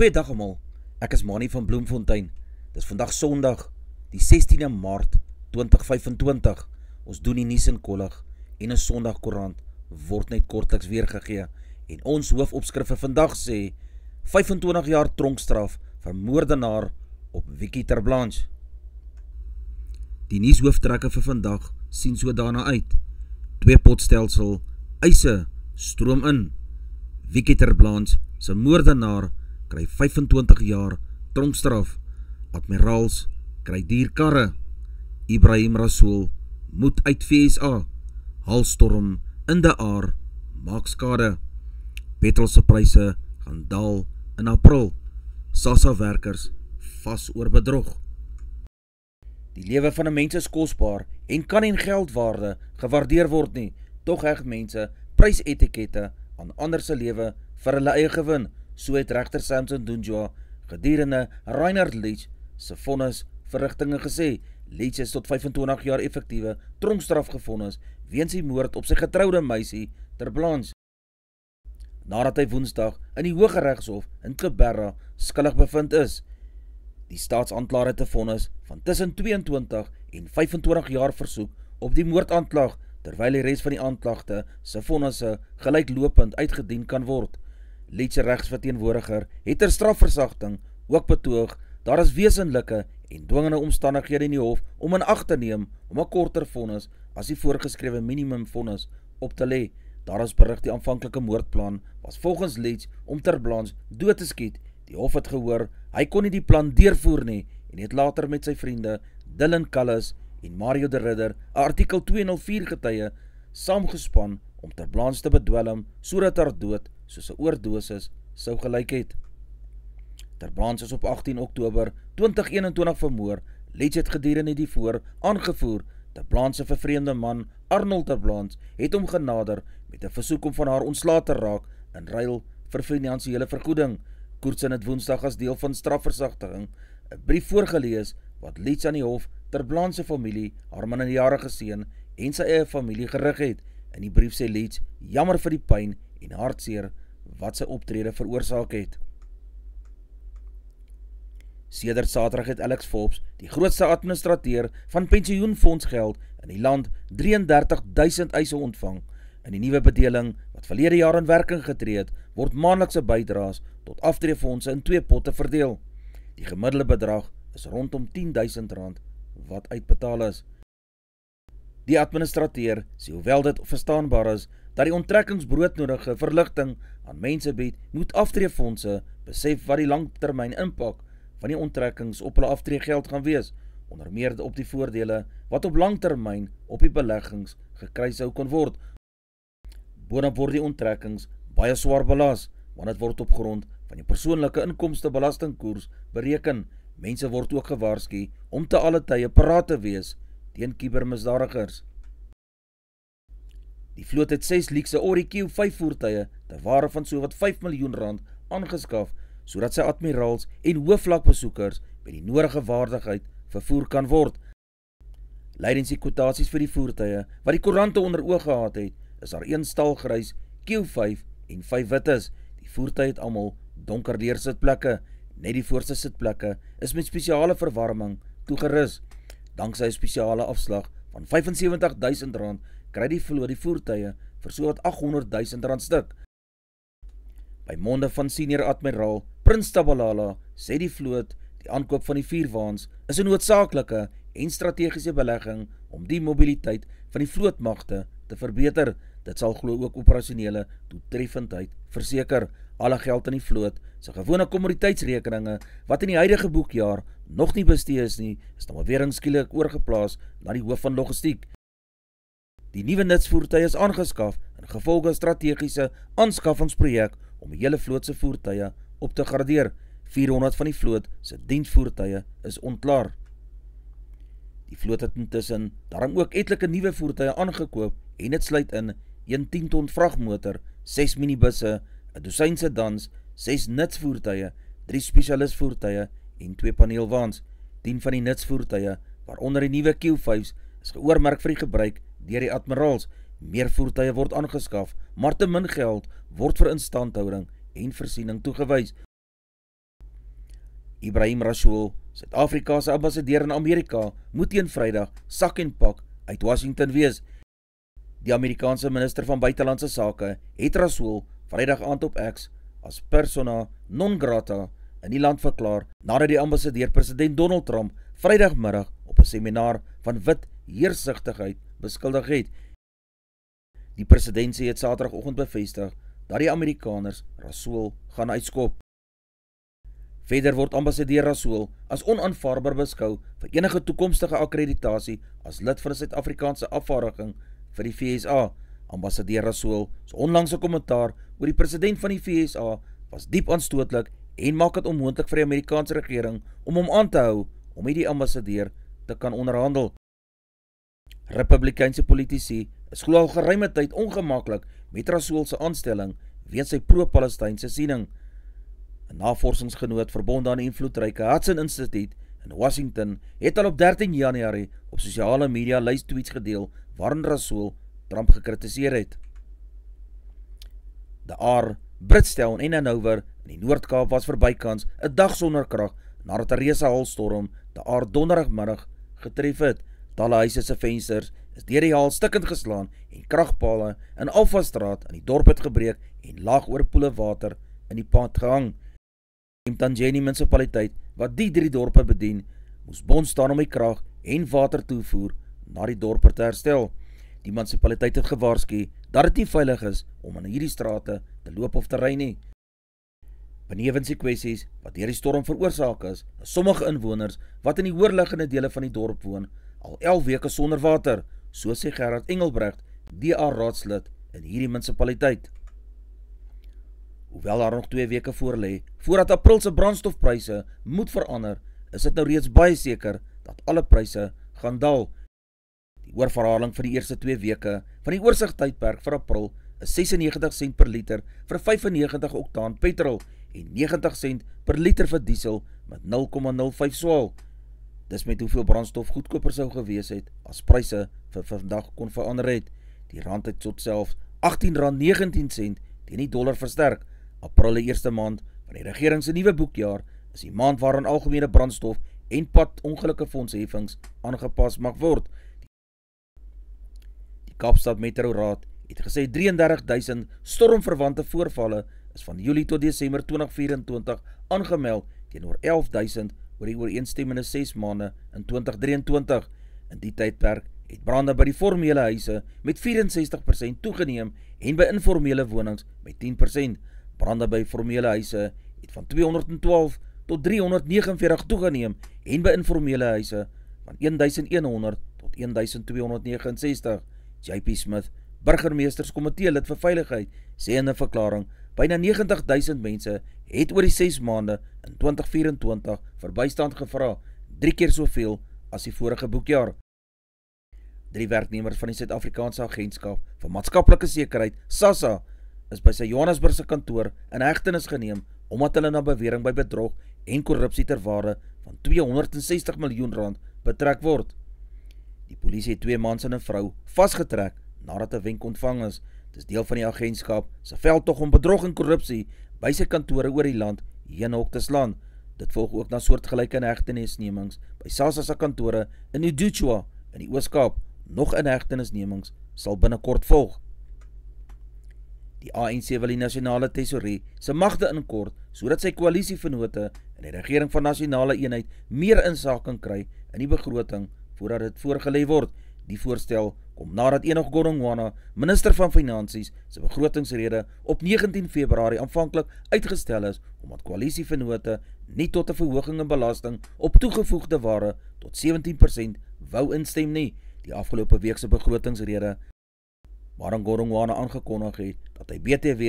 Goeiedag almal, ek is Manie van Bloemfontein. Dis vandag Sondag, die 16de Maart 2025. Ons doen die nuus in kollig en 'n Sondagkoerant word net kortliks weergegee. En ons hoofopskrif vir vandag sê 25 jaar tronkstraf vir moordenaar op Wiki ter Blanche. Die nuushooftrekke vir vandag sien so daarna uit. 2-potstelsel, eise stroom in. Wiki ter Blanche se moordenaar kry 25 jaar tronkstraf. Admiraals kry dierkarre. Ibrahim Rasool moet uit VSA. Halstorm in de aar maak skade. Petrolse pryse gaan daal in April. SASSA werkers vas oor bedrog. Die lewe van 'n mens is kosbaar en kan en geldwaarde gewaardeer word nie. Tog heg mense prysetikette aan ander se lewe vir hulle eie gewin. So het regter Samson Dunjwa gedurende Reinhard Leach se vonnisverrigtinge gesê. Leach is tot 25 jaar effektiewe tronkstraf gevonnis weens die moord op sy getroude meisie ter Blanche, nadat hy Woensdag in die Hooggeregshof in Clipperra skuldig bevind is. Die staatsaanklaer het 'n vonnis van tussen 22 en 25 jaar versoek op die moordaanklag, terwyl die res van die aanklagte se vonnisse gelyklopend uitgedien kan word. Leach se regsverteenwoordiger het ter strafversagting ook betoog daar is wesenlike en dwingende omstandighede in die hof om in ag te neem om 'n korter vonnis as die voorgeskrewe minimum vonnis op te lê. Daar is berig die aanvanklike moordplan was volgens Leach om ter Blanche dood te skiet. Die hof het gehoor hy kon nie die plan deurvoer nie en het later met sy vriende Dylan Callis en Mario de Ridder 'n artikel 204 getuie saamgespan om ter Blanche te bedwelm sodat haar dood soos 'n oordosis sou gelyk het. Ter Blanche is op 18 Oktober 2021 vermoor. Leach het gedurende die voor aangevoer. Ter Blanche se vervreemde man Arnold ter Blanche het hom genader met 'n versoek om van haar ontslae te raak in ruil vir finansiële vergoeding. Koertsin het Woensdag as deel van strafversagtiging 'n brief voorgelees wat Leach aan die hof, ter Blanche se familie, haar minderjarige seun en sy eie familie gerig het. In die brief sê Leach jammer vir die pyn en hartseer wat sy optrede veroorsaak het. Sedert Saterdag het Alex Forbes, die grootste administrateur van pensioenfondsgeld in die land, 33.000 eise ontvang. In die nuwe bedeling wat verlede jaar in werking getree het, word maandelikse bydraes tot aftreefondse in 2 potte verdeel. Die gemiddelde bedrag is rondom R10.000 wat uitbetaal is. Die administrateur sê hoewel dit verstaanbaar is dat die onttrekkingsbroodnodige verligting aan mense bied, moet aftreefondse besef wat die langtermyn impak van die onttrekkings op hulle aftreegeld gaan wees, onder meer op die voordele wat op langtermyn op die beleggings gekry sou kon word. Boonop word die onttrekkings baie swaar belas, want dit word op grond van die persoonlike inkomstebelastingkoers bereken. Mense word ook gewaarsku om te alle tye paraat te wees teen kubermisdadigers. Die vloot het 6 luukse Audi Q5 voertuie ter waarde van sowat R5 miljoen aangeskaf, sodat sy admiraals en hoofvlakbesoekers met die nodige waardigheid vervoer kan word. Lydens die kwotasies vir die voertuie wat die koerante onder oog gehad het, is daar 1 stalgrys Q5 en 5 wittes. Die voertuie het almal donker deursitplekke. Net die voorste sitplekke is met spesiale verwarming toegerus. Danksy 'n spesiale afslag van R75.000 kry die vloot die voertuie vir sowat R800.000 stuk. By monde van senior admiraal Prins Tabalala sê die vloot die aankoop van die 4 waans is 'n noodsaaklike en strategiese belegging om die mobiliteit van die vlootmagte te verbeter. Dit sal glo ook operasionele doeltreffendheid verseker. Alle geld in die vloot se gewone kommoditeitsrekeninge wat in die huidige boekjaar nog nie bestee is nie, is nou weer skielik oorgeplaas na die hoof van logistiek. Die nuwe nutsvoertuie is aangeskaf in gevolge strategiese aanskaffingsprojek om die hele vloot se voertuie op te gradeer. 400 van die vloot se diensvoertuie is ontklaar. Die vloot het intussen daarom ook etlike nuwe voertuie aangekoop en dit sluit in 1 10-ton vragmotor, 6 minibusse, 'n dosyn sedans, 6 nutsvoertuie, 3 spesialisvoertuie en 2 paneelwaans. 10 van die nutsvoertuie, waaronder die nuwe Q5's, is geoormerk vir die gebruik deur die admiraals. Meer voertuie word aangeskaf, maar te min geld word vir instandhouding en voorsiening toegewys. Ibrahim Rasool, Suid-Afrika se ambassadeur in Amerika, moet teen Vrydag sak en pak uit Washington wees. Die Amerikaanse minister van buitelandse sake het Rasool Vrydag aand op X as persona non grata in die land verklaar nadat die ambassadeur president Donald Trump Vrydagmiddag op 'n seminar van wit heersigtigheid beskuldig het. Die presidentsie het Saterdagoggend bevestig dat die Amerikaners Rasool gaan uitskop. Verder word ambassadeur Rasool as onaanvaarbaar beskou vir enige toekomstige akkreditasie as lid van die Suid-Afrikaanse afvaardiging vir die VSA. Ambassadeur Rasool se onlangse kommentaar oor die president van die VSA was diep aanstootlik en maak dit onmoontlik vir die Amerikaanse regering om hom aan te hou om met die ambassadeur te kan onderhandel. Republikeinse politici is glo al geruime tyd ongemaklik met Rasool se aanstelling weens sy pro-Palestynse siening. 'n Navorsingsgenoot verbonde aan die invloedryke Hudson Instituut in Washington het al op 13 Januarie op sosiale media lys tweets gedeel waarin Rasool Trump gekritiseer het. De Aar, Bridgetown en Hanover in die Noord-Kaap was verbykans 'n dag sonder krag nadat 'n reuse haalstorm De Aar donderdagmiddag getref het. Talle huise se vensters is deur die haal stikkend geslaan en kragpale in Alphastraat in die dorp het gebreek en laag oor poele water in die pad gehang. Die Mtangeni munisipaliteit, wat die 3 dorpe bedien, moes bond staan om die krag en water toevoer na die dorpe te herstel. Die munisipaliteit het gewaarsku dat dit nie veilig is om in hierdie strate te loop of te ry nie. Benewens die kwessies wat deur die storm veroorsaak is sommige inwoners wat in die hoërliggende dele van die dorp woon, al 11 weke sonder water, so sê Gerard Engelbrecht, DA raadslid in hierdie munisipaliteit. Hoewel daar nog 2 weke voorlê, voordat April se brandstofpryse moet verander, is dit nou reeds baie seker dat alle pryse gaan daal. Die oorverhaling vir die eerste 2 weke van die oorsigtydperk vir April is 96 sent per liter vir 95 oktaan petrol en 90 sent per liter vir diesel met 0,05 swaal. Dis met hoeveel brandstof goedkoper sou gewees het as pryse vir vandag kon verander het. Die rand het tot selfs R18.19 teen die dollar versterk. April die eerste maand van die regering se nuwe boekjaar is die maand waarin algemene brandstof en pad ongelukkefondsheffings aangepas mag word. Die Kaapstad Metro Raad het gesê 33.000 stormverwante voorvalle is van Julie tot Desember 2024 aangemeld teenoor 11.000 oor die ooreenstemmende 6 maande in 2023. In die tydperk het brande by die formele huise met 64% toegeneem en by informele wonings met 10%. Brande by formele huise het van 212 tot 349 toegeneem en by informele huise van 1100 tot 1269. JP Smith, burgemeesterskomitee lid vir veiligheid, sê in 'n verklaring, byna 90.000 mense het oor die 6 maande in 2024 vir bystand gevra, 3 keer soveel as die vorige boekjaar. 3 werknemers van die Suid-Afrikaanse Agentskap vir Maatskaplike Sekerheid, SASSA, is by sy Johannesburgse kantoor in hegtenis geneem omdat hulle na bewering by bedrog en korrupsie ter waarde van R260 miljoen betrek word. Die polisie het 2 mans en 'n vrou vasgetrek nadat 'n wenk ontvang is. Dis deel van die agentskap se veldtog om bedrog en korrupsie by sy kantore oor die land heenhok te slaan. Dit volg ook na soortgelyke inhegtenisnemings by SASSA se kantore in Udutswa in die Oos-Kaap. Nog inhegtenisnemings sal binnekort volg. Die ANC wil die nasionale tesorie se magte inkort sodat sy koalisievennote in die regering van nasionale eenheid meer insake kan kry in die begroting voordat dit voorgelê word. Die voorstel kom nadat Enoch Godongwana, minister van Finansies, se begrotingsrede op 19 Februarie aanvanklik uitgestel is omdat koalisievennote nie tot 'n verhoging in belasting op toegevoegde ware tot 17% wou instem nie. Die afgelope week se begrotingsrede waarin Godongwana aangekondig het dat hy BTW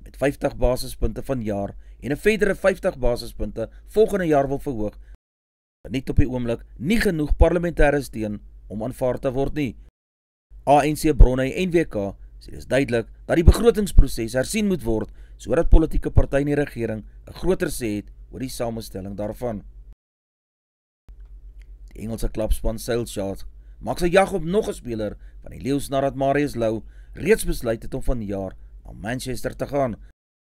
met 50 basispunte vanjaar en 'n verdere 50 basispunte volgende jaar wil verhoog, nie op die oomblik nie genoeg parlementêre steun om aanvaar te word nie. ANC bronne en NWK sê dis duidelik dat die begrotingsproses hersien moet word sodat politieke party in die regering 'n groter sê het oor die samestelling daarvan. Die Engelse klubspan Sale Sharks maak sy jag op nog 'n speler van die Leeu's nadat Marius Louw reeds besluit het om vanjaar na Manchester te gaan.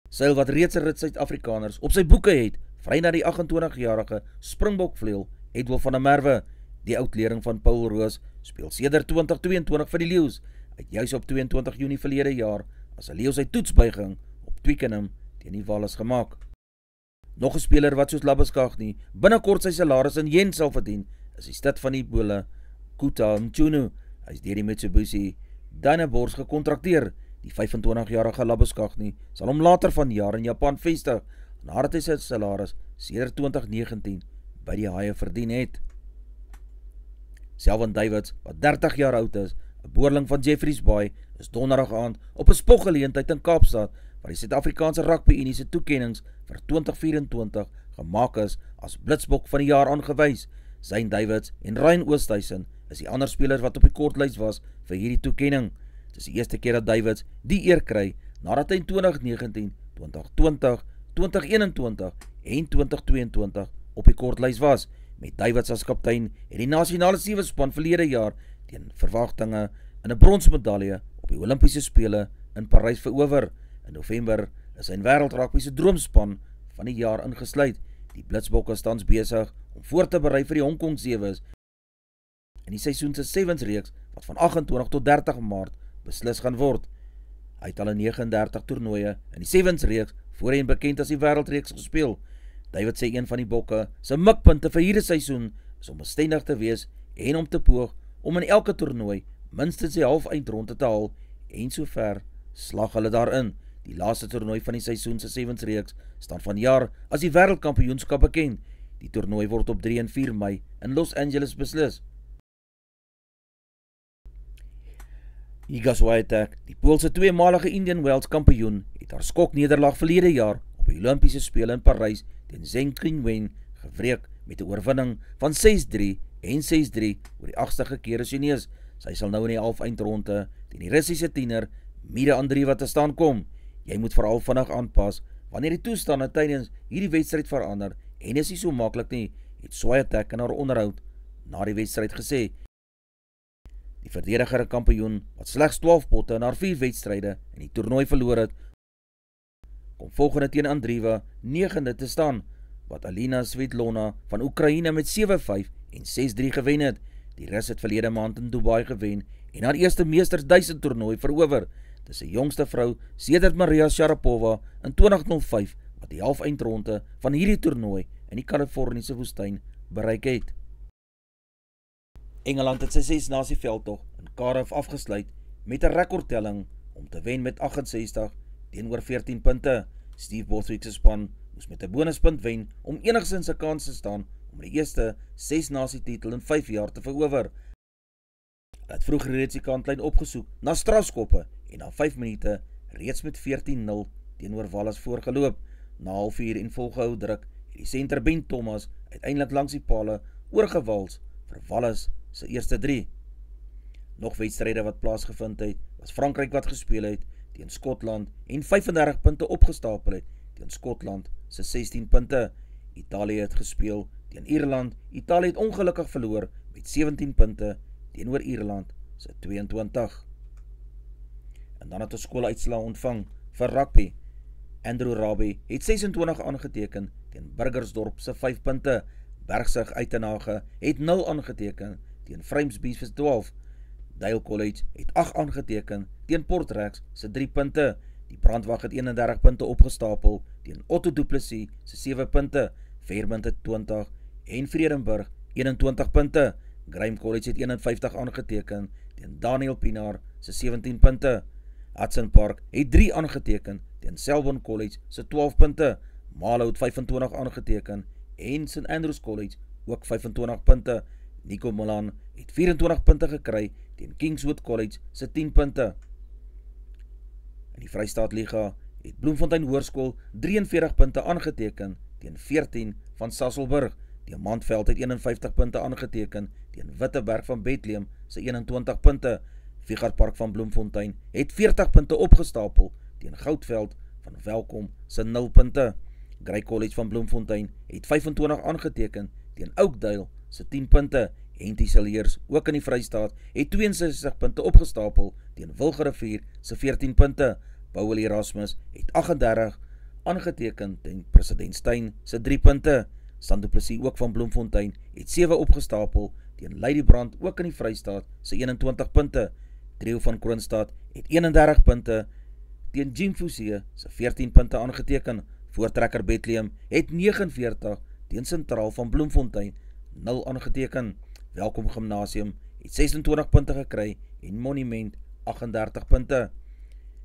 Sale wat reeds 'n rit Suid-Afrikaners op sy boeke het, vry na die 28-jarige Springbok-vleuel Edwil van der Merwe. Die oudleerling van Paul Roos speel sedert 2022 vir die Leeu's, uit juis op 22 Junie verlede jaar as 'n Leeu sy toetsbuiging op Twickenham teen die Wallis gemaak. Nog 'n speler wat soos Labuschagne binnekort sy salaris in yen sal verdien, is die stad van die Bole, Kuta Mchunu. Hy is deur die Mitsubishi Dynaborgs gekontrakteer. Die 25-jarige Labuschagne sal hom later vanjaar in Japan vestig, nadat hy sy salaris sedert 2019 by die Haie verdien het. Selwyn Davids, wat 30 jaar oud is, 'n boerling van Jeffreys Bay, is donderdag aand op 'n spoggeleentheid in Kaapstad, waar die Suid-Afrikaanse Rugby-Unie se toekennings vir 2024 gemaak is, as Blitsbok van die jaar aangewys. Zane Davids en Ryan Oosthuizen is die ander spelers wat op die kortlys was vir hierdie toekenning. Dit is die eerste keer dat Davids die eer kry, nadat hy in 2019, 2020, 2021 en 2022 op die kortlys was. Met Davids as kaptein het die nasionale 7 span verlede jaar teen verwagtinge in 'n bronsmedalje op die Olimpiese spele in Parys verower. In November is sy wêreldrugby se droomspan van die jaar ingesluit. Die Blitsbokke is tans besig om voor te berei vir die Hong Kong Sevens in die seisoen se Sevens reeks wat van 28 tot 30 Maart beslis gaan word. Hy het al in 39 toernooie in die Sevens reeks, voorheen bekend as die wêreldreeks, gespeel. David sê een van die bokke se mikpunte vir hierdie seisoen is om bestendig te wees en om te poog om in elke toernooi minstens die halfeindronde te haal, en sover slag hulle daarin. Die laaste toernooi van die seisoen se Sevens reeks staan vanjaar as die wêreldkampioenskap bekend. Die toernooi word op 3 en 4 Mei in Los Angeles beslis. Iga Swiatek, die Poolse tweemalige Indian Wells kampioen, het haar skoknederlaag verlede jaar op die Olimpiese spele in Parys teen Zheng Qinwen gewreek met 'n oorwinning van 6-3 en 6-3 oor die 8ste gekeerde Chinees. Sy sal nou in die halfeindronde teen die Russiese tiener Mira Andreeva te staan kom. Jy moet veral vinnig aanpas wanneer die toestande tydens hierdie wedstryd verander, en is nie so maklik nie, het Swiatek in haar onderhoud na die wedstryd gesê. Die verdediger kampioen, wat slegs 12 potte in haar 4 wedstryde in die toernooi verloor het, kom volgende teen Andreeva 9de te staan, wat Alina Svetlana van Oekraïne met 7-5 en 6-3 gewen het. Die Rus het verlede maand in Dubai gewen en haar eerste Meesters 1000 toernooi verower. Dis die jongste vrou sedert Maria Sharapova in 2005 wat die halfeindronde van hierdie toernooi in die Kaliforniese woestyn bereik het. Engeland het sy 6-nasie veldtog in Cardiff afgesluit met 'n rekordtelling om te wen met 68 teenoor 14 punte. Steve Borthwick se span moes met 'n bonuspunt wen om enigstens 'n kans te staan om die eerste 6-nasie titel in 5 jaar te verower. Hulle het vroeg reeds die kantlyn opgesoek na strafskoppe en na 5 minute reeds met 14-0 teenoor Wallis voorgeloop. Na halfuur en volgehou druk het die senter Ben Thomas uiteindelik langs die pale oorgewals vir Wallis se eerste 3. Nog wedstryde wat plaasgevind het, was Frankryk wat gespeel het teen Skotland en 35 punte opgestapel het teen Skotland se 16 punte. Italië het gespeel teen Ierland. Italië het ongelukkig verloor met 17 punte teenoor Ierland se 22. En dan het 'n skooluitslag ontvang vir rugby. Andrew Raby het 26 aangeteken teen Burgersdorp se 5 punte. Bergsig Uitenhage het 0 aangeteken teen Vryheidsby se 12. Dale College het 8 aangeteken teen Portrex se 3 punte. Die Brandwag het 31 punte opgestapel teen Otto Du Plessis se 7 punte. Fairmont het 20 en Vredenburg 21 punte. Grime College het 51 aangeteken teen Daniel Pinaar se 17 punte. Hudson Park het 3 aangeteken teen Selborne College se 12 punte. Marlow het 25 aangeteken en St Andrews College ook 25 punte. Nico Milan het 24 punte gekry teen Kingswood College se 10 punte. In die Vrystaat Liga het Bloemfontein Hoërskool 43 punte aangeteken teen 14 van Sasolburg. Diamantveld het 51 punte aangeteken teen Witteberg van Bethlehem se 21 punte. Figart Park van Bloemfontein het 40 punte opgestapel teen Goudveld van Welkom se 0 punte. Grey College van Bloemfontein het 25 aangeteken teen Oakdale se 10 punte. En Tiseliers, ook in die Vrystaat, het 62 punte opgestapel teen Wilgerivier se 14 punte. Paul Erasmus het 38 aangeteken teen president Steyn se 3 punte. Stan du Plessis ook van Bloemfontein het 7 opgestapel teen Lady Brand ook in die Vrystaat se 21 punte. Trio van Kroonstad het 31 punte teen Jim Fousie se 14 punte aangeteken. Voortrekker Bethlehem het 49 teen Sentraal van Bloemfontein 0 aangeteken. Welkom Gymnasium het 26 punte gekry en Monument 38 punte.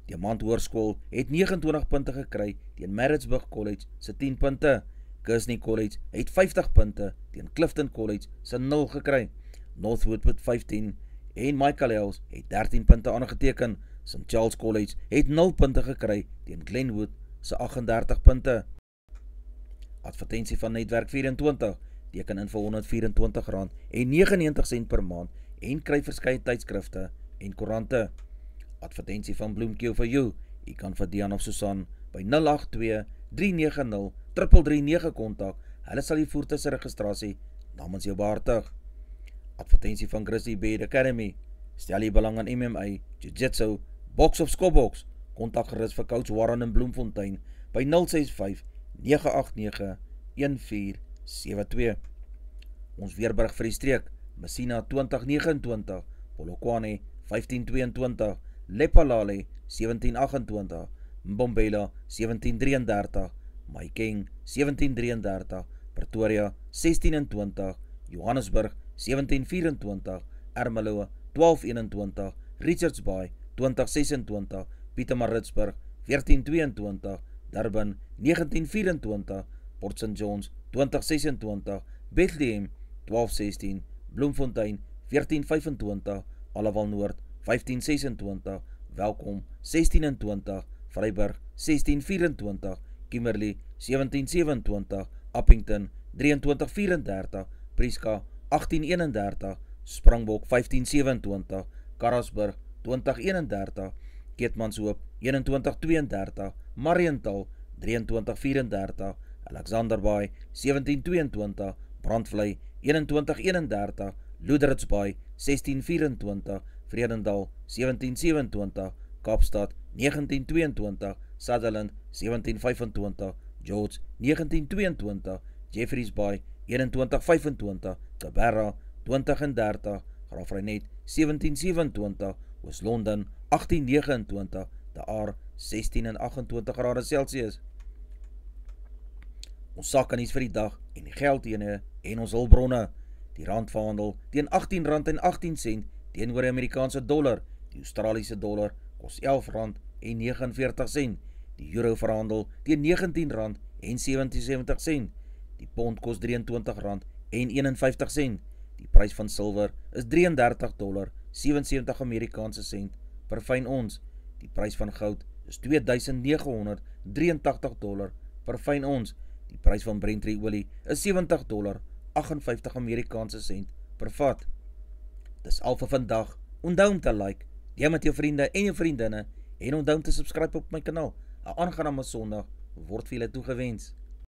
Diamant Hoërskool het 29 punte gekry teen Maritzburg College se 10 punte. Kearney College het 50 punte teen Clifton College se 0 gekry. Northwood met 15 en Michael Hells het 13 punte aangeteken. St. Charles College het 0 punte gekry teen Glenwood se 38 punte. Advertensie van Netwerk 24, teken in vir R124.99 per maand en kry verskeie tydskrifte en koerante. Advertensie van Bloemkeel vir jou, jy kan vir Dian of Susan by 082-390-3339 kontak, hulle sal die voertuig se registrasie namens jou behartig. Advertensie van Grizzly Bear Academy, stel jy belang aan MMA, Jiu-Jitsu, boks of skopboks, kontak gerus vir Coach Warren in Bloemfontein by 065-989-1472. Ons weerberig vir die streek, Messina 2029, Polokwane 1522, Lephalale 1728, Mbombela 1733, Mahikeng 1733, Pretoria 1620, Johannesburg 1724, Ermelo 1221, Richards Bay 2026, Pietermaritzburg 1422, Durban 1924, Port St. John's 2026, Bethlehem 1216, Bloemfontein 1425, Allewal Noord 1526, Welkom 1620, Vryburg 1624, Kimberley 1727, Appington 2334, Prieska 1831, Springbok 1527, Karasburg 2031, Keetmanshoop 2132, Mariental 2334, Alexanderbaai 1722, Brandvlei 2131, Loederitsbaai 1624, Vredendal 1727, Kaapstad 1922, Sutherland 1725, George 1922, Jeffreys Bay 2125, Cabarra 2030, Graafreinet 1727, Oos-London 1829, De Aar 16 en 28 grade Celsius. Ons sakanies vir die dag en die geldeenhede en ons hulpbronne. Die rand verhandel teen R18.18 teenoor die Amerikaanse dollar. Die Australiese dollar kos R11.49. Die euro verhandel teen R19.77. Die pond kos $23.51. Die prys van silwer is $33.77 Amerikaanse sent per fyn ons. Die prys van goud is $2.983 per fyn ons. Die prys van Brent-olie is $70.58 Amerikaanse sent per vat. Dis al vir vandag. Onthou om te like, deel met jou vriende en jou vriendinne en onthou om te subscribe op my kanaal. 'n Aangename Sondag word vir julle toegewens.